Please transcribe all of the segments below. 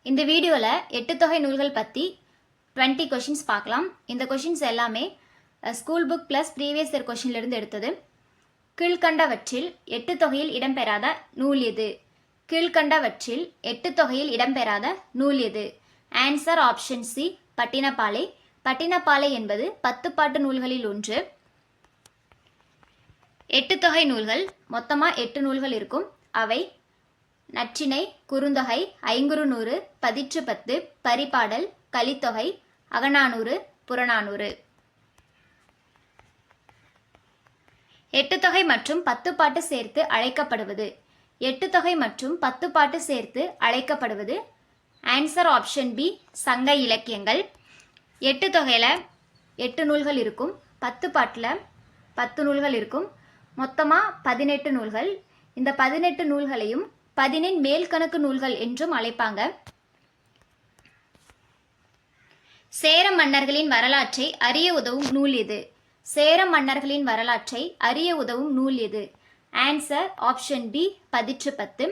இந்த வீடியோவில் 8 தொகை நூல்கள் பற்றி 20 கொஷின்ஸ் பார்க்கலாம். இந்த கொஷின்ஸ் எல்லாமே school book plus previous year கொஷின்லேருந்து எடுத்தது. கீழ்கண்டவற்றில் 8 தொகையில் இடம்பெறாத நூல் எது? கீழ்கண்டவற்றில் 8 தொகையில் இடம்பெறாத நூல் எது? Answer option C, Pattinappalai. Pattinappalai என்பது 10 பாட்டு நூல்களில் ஒன்று. 8 தொகை நூல்கள் மொத்தமாக 8 நூல்கள் இருக்கும். அவை நற்றிணை, குறுந்தொகை, ஐங்குறுநூறு, பதிற்று பத்து, பரிபாடல், கலித்தொகை, அகநானூறு, புறநானூறு. 8 தொகை மற்றும் 10 பாட்டு சேர்த்து அழைக்கப்படுவது. 8 தொகை மற்றும் 10 பாட்டு சேர்த்து அழைக்கப்படுவது. ஆன்சர் ஆப்ஷன் பி, சங்க இலக்கியங்கள். 8 தொகையில் 8 நூல்கள் இருக்கும். 10 பாட்டில் 10 நூல்கள் இருக்கும். மொத்தமாக 18 நூல்கள். இந்த 18 நூல்களையும் 10 மேல்கணக்கு நூல்கள் என்றும் அழைப்பாங்க. சேர மன்னர்களின் வரலாற்றை அறிய உதவும் நூல் எது? சேர மன்னர்களின் வரலாற்றை அறிய உதவும் நூல் எது? ஆன்சர் ஆப்ஷன் பி, பதிற்று பத்து.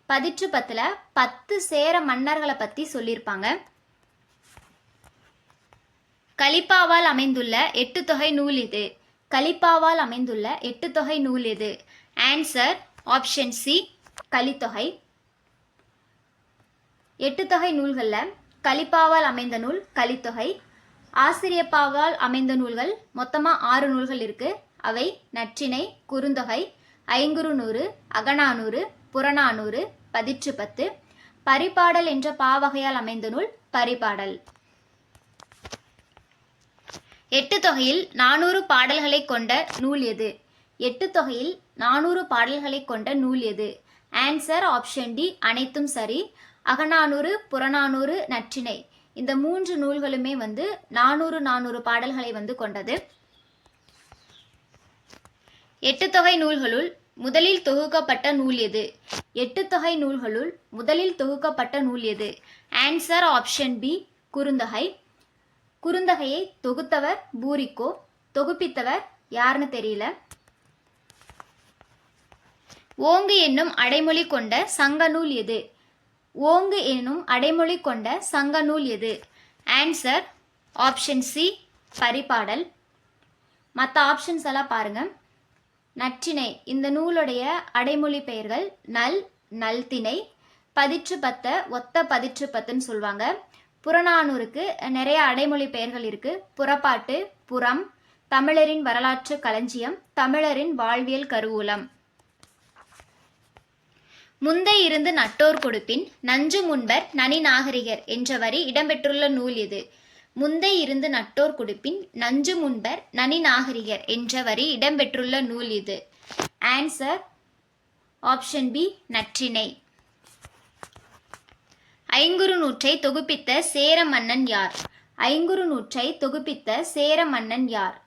பதிற்று பத்தில் 10 சேர மன்னர்களை பற்றி சொல்லியிருப்பாங்க. கலிப்பாவால் அமைந்துள்ள 8 தொகை நூல் எது? கலிப்பாவால் அமைந்துள்ள 8 தொகை நூல் எது? Answer option C, Kalithogai. 8 தொகை நூல்களில் கலிப்பாவால் அமைந்த நூல் கலித்தொகை. ஆசிரியப்பாவால் அமைந்த நூல்கள் மொத்தமாக 6 நூல்கள் இருக்கு. அவை நற்றிணை, குறுந்தொகை, ஐங்குறுநூறு, அகநானூறு, புறநானூறு, பதிற்று பத்து. பரிபாடல் என்ற பாவகையால் அமைந்த நூல் பரிபாடல். 8 தொகையில் 400 பாடல்களை கொண்ட நூல் எது? 8 தொகையில் 400 பாடல்களை கொண்ட நூல் எது? ஆன்சர் ஆப்ஷன் டி, அனைத்தும் சரி. அகநானூறு, புறநானூறு, நற்றிணை இந்த 3 நூல்களுமே 400 பாடல்களை கொண்டது. 8 தொகை நூல்களுள் முதலில் தொகுக்கப்பட்ட நூல் எது? 8 தொகை நூல்களுள் முதலில் தொகுக்கப்பட்ட நூல் எது? Answer option B, Kurunthogai. குறுந்தொகையை தொகுத்தவர் பூரிக்கோ. தொகுப்பித்தவர் யாருன்னு தெரியல. ஓங்கு என்னும் அடைமொழி கொண்ட சங்க நூல் எது? ஓங்கு என்னும் அடைமொழி கொண்ட சங்க நூல் எது? Answer option C, Paripadal. மற்ற ஆப்ஷன்ஸ் எல்லாம் பாருங்க. நற்றிணை இந்த நூலுடைய அடைமொழி பெயர்கள் நல், நல்திணை. பதிற்று பத்த ஒத்த பதிற்று பத்துன்னு சொல்லுவாங்க. புறநானூறுக்கு நிறைய அடைமொழி பெயர்கள் இருக்கு. புறப்பாட்டு, புறம், தமிழரின் வரலாற்று களஞ்சியம், தமிழரின் வாழ்வியல் கருவூலம். முந்தை இருந்து நட்டோர் கொடுப்பின் நஞ்சு முன்பர் நனி நாகரிகர் என்ற வரி இடம்பெற்றுள்ள நூல் எது? முந்தை இருந்து நட்டோர் கொடுப்பின் நஞ்சு முன்பர் நனி நாகரிகர் என்ற வரி இடம்பெற்றுள்ள நூல் இது? Answer option B, Natrinai. ஐங்குறுநூற்றை தொகுப்பித்த சேர மன்னன் யார்? ஐங்குறுநூற்றை தொகுப்பித்த சேர மன்னன் யார்?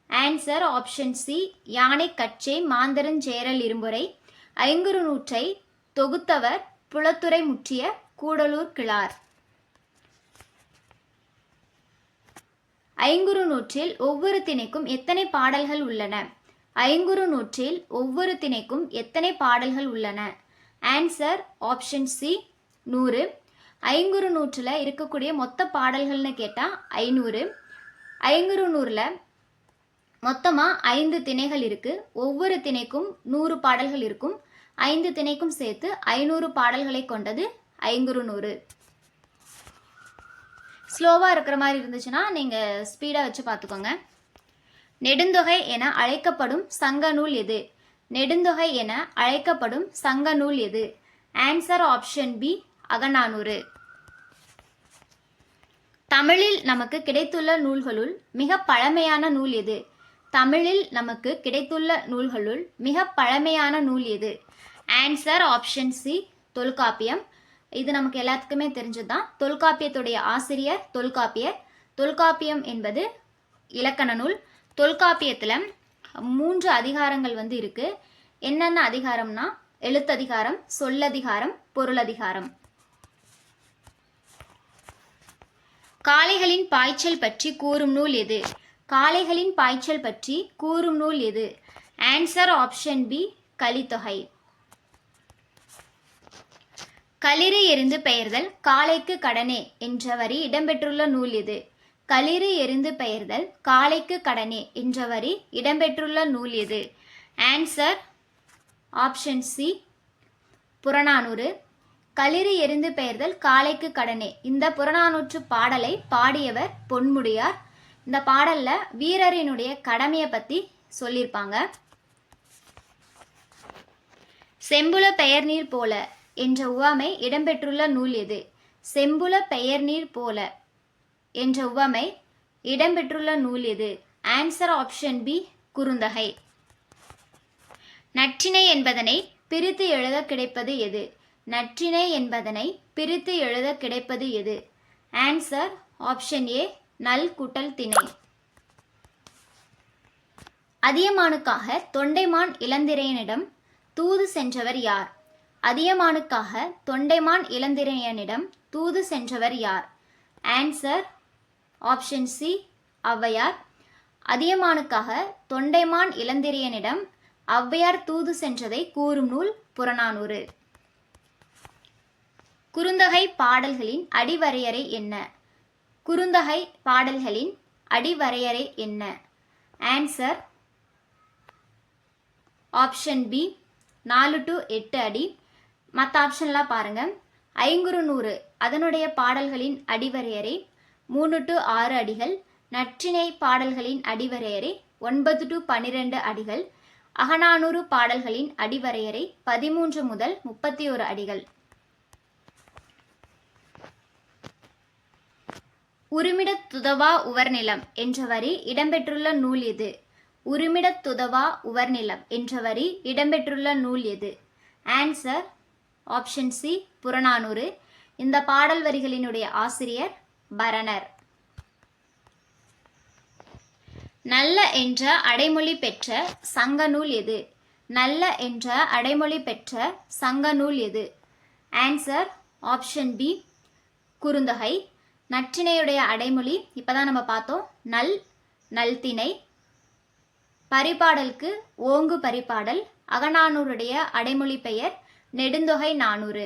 ஆன்சர் ஆப்ஷன் சி, யானை கச்சே மாந்தரஞ்சேரல் இரும்புரை. ஐங்குறுநூற்றை தொகுத்தவர் புலத்துறை முற்றிய கூடலூர் கிழார். ஐங்குறுநூற்றில் ஒவ்வொரு திணைக்கும் எத்தனை பாடல்கள் உள்ளன? ஐங்குறுநூற்றில் ஒவ்வொரு திணைக்கும் எத்தனை பாடல்கள் உள்ளன? Answer option C, 100. ஐங்குறுநூற்றில் இருக்கக்கூடிய மொத்த பாடல்கள்னு கேட்டால் 500. ஐங்குறுநூறில் மொத்தமாக 5 திணைகள் இருக்கு. ஒவ்வொரு திணைக்கும் 100 பாடல்கள் இருக்கும். 5 திணைக்கும் சேர்த்து 500 பாடல்களை கொண்டது ஐங்குறுநூறு. ஸ்லோவாக இருக்கிற மாதிரி இருந்துச்சுன்னா நீங்கள் ஸ்பீடாக வச்சு பார்த்துக்கோங்க. நெடுந்தொகை என அழைக்கப்படும் சங்க நூல் எது? நெடுந்தொகை என அழைக்கப்படும் சங்க நூல் எது? ஆன்சர் ஆப்ஷன் பி, அகநானூறு. தமிழில் நமக்கு கிடைத்துள்ள நூல்களுள் மிக பழமையான நூல் எது? தமிழில் நமக்கு கிடைத்துள்ள நூல்களுள் மிக பழமையான நூல் எது? Answer option C, Tolkappiyam. இது நமக்கு எல்லாத்துக்குமே தெரிஞ்சதுதான். தொல்காப்பியத்துடைய ஆசிரியர் தொல்காப்பியர். தொல்காப்பியம் என்பது இலக்கண நூல். தொல்காப்பியத்தில் 3 அதிகாரங்கள் இருக்கு. என்னென்ன அதிகாரம்னா எழுத்ததிகாரம், சொல்லதிகாரம், பொருளதிகாரம். காளைகளின் பாய்ச்சல் பற்றி கூறும் நூல் எது? காளைகளின் பாய்ச்சல் பற்றி கூறும் நூல் எது? ஆன்சர் ஆப்ஷன் பி, கலித்தொகை. களிறு எறிந்து பெயர்தல் காளைக்கு கடனே என்ற வரி இடம்பெற்றுள்ள நூல் எது? களிறு எறிந்து பெயர்தல் காளைக்கு கடனே என்ற வரி இடம்பெற்றுள்ள நூல் எது? Answer option C Purananuru. களிறு எறிந்து பெயர்தல் காளைக்கு கடனே இந்த புறநானூற்று பாடலை பாடியவர் பொன்முடியார். இந்த பாடல்ல வீரரினுடைய கடமையை பத்தி சொல்லியிருப்பாங்க. செம்புல பெயர்நீர் போல என்ற உவமை இடம்பெற்றுள்ள நூல் எது? செம்புல பெயர்நீர் போல என்ற உவமை இடம்பெற்றுள்ள நூல் எது? ஆன்சர் ஆப்ஷன் பி குறுந்தொகை. நற்றிணை என்பதனை பிரித்து எழுத கிடைப்பது எது? நற்றிணை என்பதனை பிரித்து எழுத கிடைப்பது எது? ஆன்சர் ஆப்ஷன் ஏ நல் கூட்டல் திணை. அதியமானுக்காக தொண்டைமான் இளந்திரையனிடம் தூது சென்றவர் யார்? அதியமானுக்காக தொண்டைமான் இளந்திரையனிடம் தூது சென்றவர் யார்? Answer option C Avvaiyar. அதியமானுக்காக தொண்டைமான் இளந்திரையனிடம் ஔவையார் தூது சென்றதை கூறும் நூல் புறநானூறு. குறுந்தொகை பாடல்களின் அடிவரையறை என்ன? குறுந்தொகை பாடல்களின் அடிவரையறை என்ன? ஆன்சர் ஆப்ஷன் பி 4 to 8 அடி. மற்ற ஆப்ஷன்லாம் பாருங்க. ஐங்குறுநூறு அதனுடைய பாடல்களின் அடிவரையறை 3 to 6 அடிகள். நற்றிணை பாடல்களின் அடிவரையறை 9 to 12 அடிகள். அகநானூறு பாடல்களின் அடிவரையறை 13 முதல் 31 அடிகள். உருமிடத் துதவா உவர்நிலம் என்ற வரி இடம்பெற்றுள்ள நூல் எது? உருமிடத் துதவா உவர்நிலம் என்ற வரி இடம்பெற்றுள்ள நூல் எது? Answer option C Purananuru. இந்த பாடல் வரிகளினுடைய ஆசிரியர் பரணர். நல்ல என்ற அடைமொழி பெற்ற சங்க நூல் எது? நல்ல என்ற அடைமொழி பெற்ற சங்க நூல் எது? Answer option B Kurunthogai. நற்றிணையுடைய அடைமொழி இப்பதான் நம்ம பார்த்தோம். நல் நல்திணை. பரிபாடலுக்கு ஓங்கு பரிபாடல். அகநானூருடைய அடைமொழி பெயர் நெடுந்தொகை நானூறு.